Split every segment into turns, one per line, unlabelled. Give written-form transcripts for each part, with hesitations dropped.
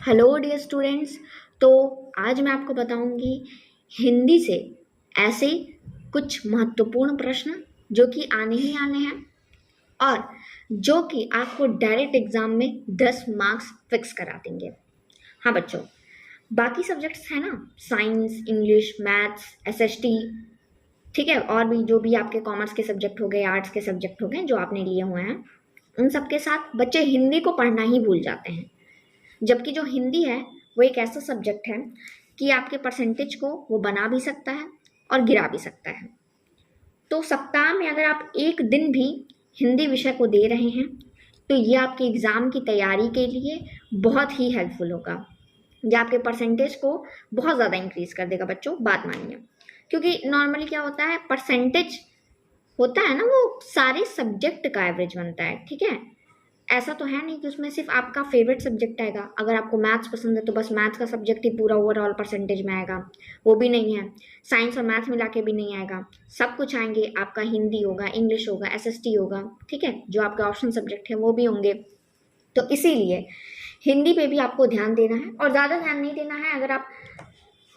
Hello dear students. तो आज मैं आपको बताऊंगी हिंदी से ऐसे कुछ महत्वपूर्ण प्रश्न जो कि आने ही आने हैं और जो कि आपको डायरेक्ट एग्जाम में 10 मार्क्स फिक्स करा देंगे। हाँ बच्चों, बाकी सब्जेक्ट्स हैं ना, साइंस, इंग्लिश, मैथ्स, एसएसटी, ठीक है, और भी जो भी आपके कॉमर्स के सब्जेक्ट हो गए, आर्ट्स के सब्जेक्ट हो गए जो आपने लिए हुए हैं, उन सब के साथ बच्चे हिंदी को पढ़ना ही भूल जाते हैं। जबकि जो हिंदी है वो एक ऐसा सब्जेक्ट है कि आपके परसेंटेज को वो बना भी सकता है और गिरा भी सकता है। तो सप्ताह में अगर आप एक दिन भी हिंदी विषय को दे रहे हैं तो ये आपके एग्ज़ाम की तैयारी के लिए बहुत ही हेल्पफुल होगा। ये आपके परसेंटेज को बहुत ज़्यादा इंक्रीज कर देगा बच्चों, बात मानिए। क्योंकि नॉर्मली क्या होता है, परसेंटेज होता है ना, वो सारे सब्जेक्ट का एवरेज बनता है, ठीक है। ऐसा तो है नहीं कि उसमें सिर्फ आपका फेवरेट सब्जेक्ट आएगा। अगर आपको मैथ्स पसंद है तो बस मैथ्स का सब्जेक्ट ही पूरा ओवरऑल परसेंटेज में आएगा, वो भी नहीं है। साइंस और मैथ्स मिला के भी नहीं आएगा, सब कुछ आएंगे। आपका हिंदी होगा, इंग्लिश होगा, एसएसटी होगा, ठीक है, जो आपके ऑप्शन सब्जेक्ट है वो भी होंगे। तो इसीलिए हिंदी पे भी आपको ध्यान देना है और ज़्यादा ध्यान नहीं देना है। अगर आप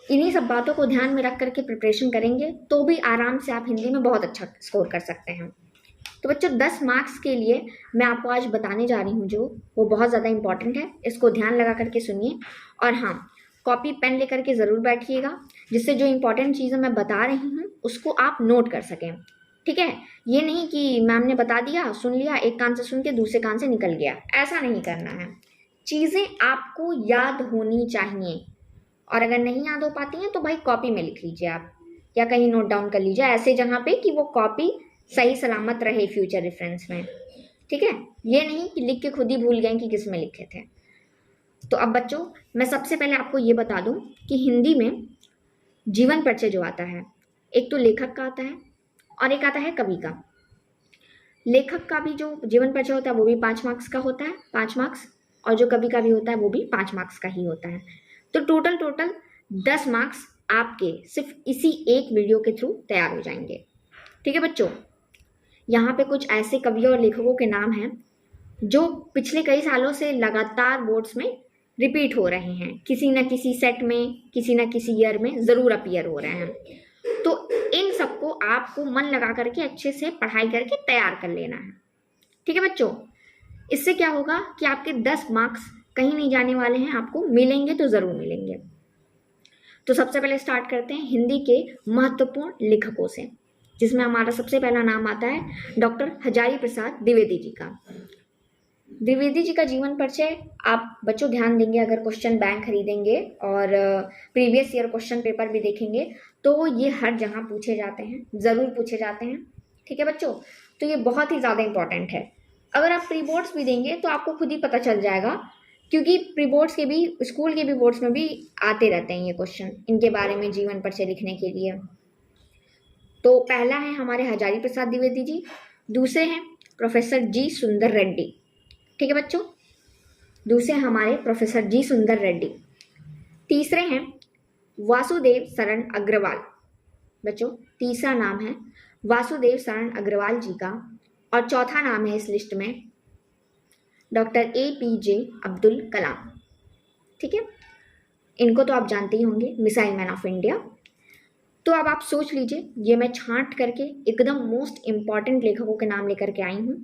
इन्हीं सब बातों को ध्यान में रख करके प्रिपरेशन करेंगे तो भी आराम से आप हिंदी में बहुत अच्छा स्कोर कर सकते हैं। तो बच्चों 10 मार्क्स के लिए मैं आपको आज बताने जा रही हूँ जो वो बहुत ज़्यादा इंपॉर्टेंट है, इसको ध्यान लगा करके सुनिए। और हाँ, कॉपी पेन लेकर के ज़रूर बैठिएगा, जिससे जो इंपॉर्टेंट चीज़ें मैं बता रही हूँ उसको आप नोट कर सकें, ठीक है। ये नहीं कि मैम ने बता दिया, सुन लिया, एक कान से सुन के दूसरे कान से निकल गया, ऐसा नहीं करना है। चीज़ें आपको याद होनी चाहिए और अगर नहीं याद हो पाती हैं तो भाई कॉपी में लिख लीजिए आप, या कहीं नोट डाउन कर लीजिए ऐसे जहाँ पे कि वो कॉपी सही सलामत रहे फ्यूचर रेफरेंस में, ठीक है। ये नहीं कि लिख के खुद ही भूल गए कि किस में लिखे थे। तो अब बच्चों मैं सबसे पहले आपको ये बता दूं कि हिंदी में जीवन परिचय जो आता है, एक तो लेखक का आता है और एक आता है कवि का। लेखक का भी जो जीवन परिचय होता है वो भी 5 मार्क्स का होता है, 5 मार्क्स, और जो कवि का भी होता है वो भी 5 मार्क्स का ही होता है। तो टोटल 10 मार्क्स आपके सिर्फ इसी एक वीडियो के थ्रू तैयार हो जाएंगे, ठीक है बच्चों। यहाँ पे कुछ ऐसे कवियों और लेखकों के नाम हैं जो पिछले कई सालों से लगातार बोर्ड्स में रिपीट हो रहे हैं, किसी न किसी सेट में, किसी न किसी ईयर में ज़रूर अपीयर हो रहे हैं। तो इन सबको आपको मन लगा करके अच्छे से पढ़ाई करके तैयार कर लेना है, ठीक है बच्चों। इससे क्या होगा कि आपके 10 मार्क्स कहीं नहीं जाने वाले हैं, आपको मिलेंगे तो ज़रूर मिलेंगे। तो सबसे पहले स्टार्ट करते हैं हिंदी के महत्वपूर्ण लेखकों से, जिसमें हमारा सबसे पहला नाम आता है डॉक्टर हजारी प्रसाद द्विवेदी जी का। द्विवेदी जी का जीवन परिचय आप बच्चों ध्यान देंगे, अगर क्वेश्चन बैंक खरीदेंगे और प्रीवियस ईयर क्वेश्चन पेपर भी देखेंगे तो ये हर जगह पूछे जाते हैं, ज़रूर पूछे जाते हैं, ठीक है बच्चों। तो ये बहुत ही ज़्यादा इंपॉर्टेंट है। अगर आप प्री बोर्ड्स भी देंगे तो आपको खुद ही पता चल जाएगा, क्योंकि प्री बोर्ड्स के भी, स्कूल के भी बोर्ड्स में भी आते रहते हैं ये क्वेश्चन इनके बारे में जीवन परिचय लिखने के लिए। तो पहला है हमारे हजारी प्रसाद द्विवेदी जी, दूसरे हैं प्रोफेसर जी सुंदर रेड्डी, ठीक है बच्चों, दूसरे हमारे प्रोफेसर जी सुंदर रेड्डी। तीसरे हैं वासुदेव शरण अग्रवाल, बच्चों तीसरा नाम है वासुदेव शरण अग्रवाल जी का। और चौथा नाम है इस लिस्ट में डॉक्टर APJ अब्दुल कलाम, ठीक है। इनको तो आप जानते ही होंगे, मिसाइल मैन ऑफ इंडिया। तो अब आप सोच लीजिए, ये मैं छांट करके एकदम मोस्ट इम्पॉर्टेंट लेखकों के नाम लेकर के आई हूँ,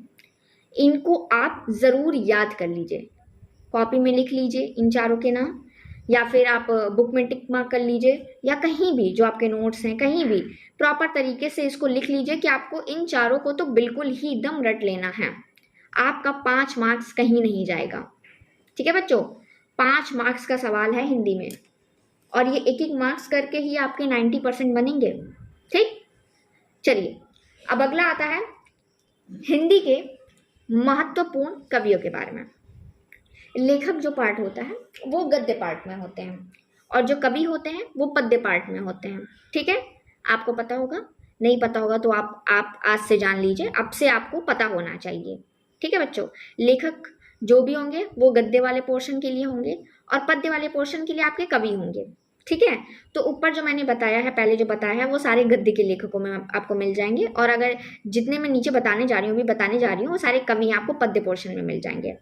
इनको आप ज़रूर याद कर लीजिए, कॉपी में लिख लीजिए इन चारों के नाम, या फिर आप बुक में टिक मार्क कर लीजिए, या कहीं भी जो आपके नोट्स हैं कहीं भी प्रॉपर तरीके से इसको लिख लीजिए कि आपको इन चारों को तो बिल्कुल ही एकदम रट लेना है। आपका 5 मार्क्स कहीं नहीं जाएगा, ठीक है बच्चों। 5 मार्क्स का सवाल है हिंदी में और ये एक मार्क्स करके ही आपके 90% बनेंगे, ठीक। चलिए अब अगला आता है हिंदी के महत्वपूर्ण कवियों के बारे में। लेखक जो पार्ट होता है वो गद्य पार्ट में होते हैं और जो कवि होते हैं वो पद्य पार्ट में होते हैं, ठीक है। आपको पता होगा, नहीं पता होगा तो आप आज से जान लीजिए, अब से आपको पता होना चाहिए, ठीक है बच्चों। लेखक जो भी होंगे वो गद्य वाले पोर्शन के लिए होंगे और पद्य वाले पोर्शन के लिए आपके कवि होंगे, ठीक है। तो ऊपर जो मैंने बताया है, पहले जो बताया है, वो सारे गद्य के लेखकों में आपको मिल जाएंगे, और अगर जितने मैं नीचे बताने जा रही हूँ, भी बताने जा रही हूँ, वो सारे कवि आपको पद्य पोर्शन में मिल जाएंगे।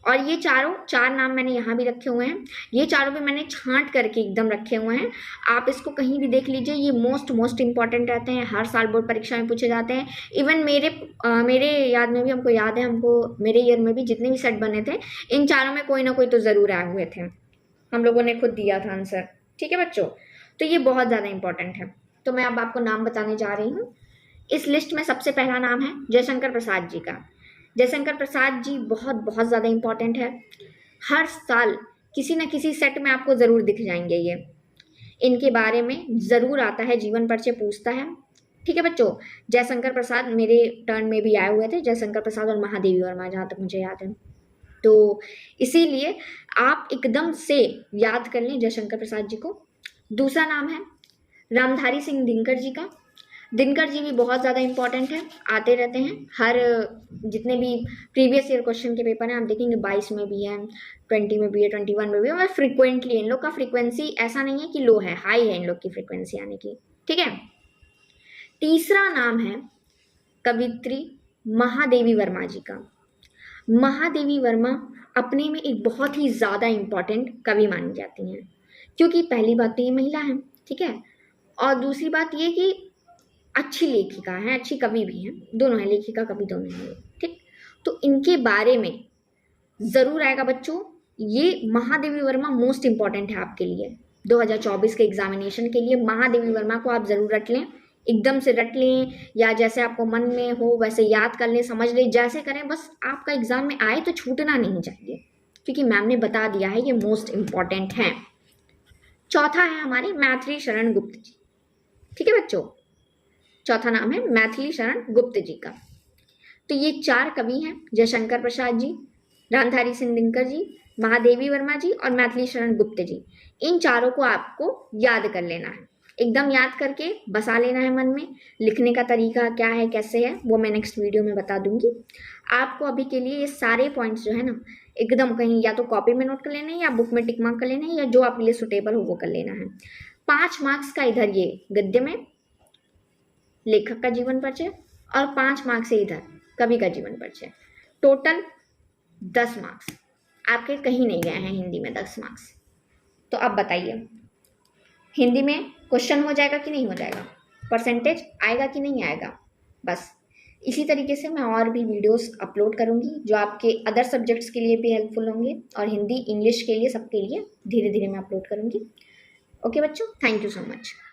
और ये चार नाम मैंने यहाँ भी रखे हुए हैं, ये चारों भी मैंने छांट करके एकदम रखे हुए हैं। आप इसको कहीं भी देख लीजिए, ये मोस्ट इंपॉर्टेंट रहते हैं, हर साल बोर्ड परीक्षा में पूछे जाते हैं। इवन मेरे याद में भी, हमको याद है, हमको मेरे ईयर में भी जितने भी सेट बने थे, इन चारों में कोई ना कोई तो ज़रूर आए हुए थे, हम लोगों ने खुद दिया था आंसर। ठीक है बच्चों, तो ये बहुत ज़्यादा इंपॉर्टेंट है। तो मैं अब आपको नाम बताने जा रही हूँ। इस लिस्ट में सबसे पहला नाम है जयशंकर प्रसाद जी का। जयशंकर प्रसाद जी बहुत ज़्यादा इंपॉर्टेंट है, हर साल किसी न किसी सेट में आपको ज़रूर दिख जाएंगे ये, इनके बारे में ज़रूर आता है, जीवन परिचय पूछता है। ठीक है बच्चों, जयशंकर प्रसाद मेरे टर्न में भी आए हुए थे, जयशंकर प्रसाद और महादेवी वर्मा, जहाँ तक मुझे याद है। तो इसीलिए आप एकदम से याद कर लें जयशंकर प्रसाद जी को। दूसरा नाम है रामधारी सिंह दिनकर जी का। दिनकर जी भी बहुत ज़्यादा इंपॉर्टेंट है, आते रहते हैं, हर जितने भी प्रीवियस ईयर क्वेश्चन के पेपर हैं आप देखेंगे 22 में भी है, 20 में भी है, 21 में भी है, और फ्रिक्वेंटली इन लोग का फ्रिक्वेंसी ऐसा नहीं है कि लो है, हाई है इन लोग की फ्रिक्वेंसी आने की। ठीक है, तीसरा नाम है कवित्री महादेवी वर्मा जी का। महादेवी वर्मा अपने में एक बहुत ही ज़्यादा इंपॉर्टेंट कवि मानी जाती हैं, क्योंकि पहली बात तो ये महिला है, ठीक है, और दूसरी बात ये कि अच्छी लेखिका हैं, अच्छी कवि भी हैं, दोनों हैं, लेखिका कवि दोनों हैं। ठीक, तो इनके बारे में ज़रूर आएगा बच्चों। ये महादेवी वर्मा मोस्ट इंपॉर्टेंट है आपके लिए, 2024 के एग्जामिनेशन के लिए महादेवी वर्मा को आप ज़रूर रट लें, एकदम से रट लें, या जैसे आपको मन में हो वैसे याद कर लें, समझ लें, जैसे करें, बस आपका एग्जाम में आए तो छूटना नहीं चाहिए, क्योंकि मैम ने बता दिया है ये मोस्ट इंपॉर्टेंट है। चौथा है हमारे मैथिली शरण गुप्त जी। ठीक है बच्चों, चौथा नाम है मैथिली शरण गुप्त जी का। तो ये चार कवि हैं, जयशंकर प्रसाद जी, रामधारी सिंह दिनकर जी, महादेवी वर्मा जी और मैथिली शरण गुप्त जी। इन चारों को आपको याद कर लेना है, एकदम याद करके बसा लेना है मन में। लिखने का तरीका क्या है, कैसे है, वो मैं नेक्स्ट वीडियो में बता दूंगी आपको। अभी के लिए ये सारे पॉइंट्स जो है ना, एकदम कहीं या तो कॉपी में नोट कर लेना है, या बुक में टिक मार्क कर लेना है, या जो आपके लिए सुटेबल हो वो कर लेना है। 5 मार्क्स का इधर ये गद्य में लेखक का जीवन परिचय, और 5 मार्क्स से इधर कवि का जीवन परिचय, टोटल 10 मार्क्स आपके कहीं नहीं गए हैं हिंदी में, 10 मार्क्स। तो अब बताइए हिंदी में क्वेश्चन हो जाएगा कि नहीं हो जाएगा, परसेंटेज आएगा कि नहीं आएगा। बस इसी तरीके से मैं और भी वीडियोस अपलोड करूंगी जो आपके अदर सब्जेक्ट्स के लिए भी हेल्पफुल होंगे, और हिंदी इंग्लिश के लिए सबके लिए धीरे धीरे मैं अपलोड करूंगी। ओके बच्चों, थैंक यू सो मच।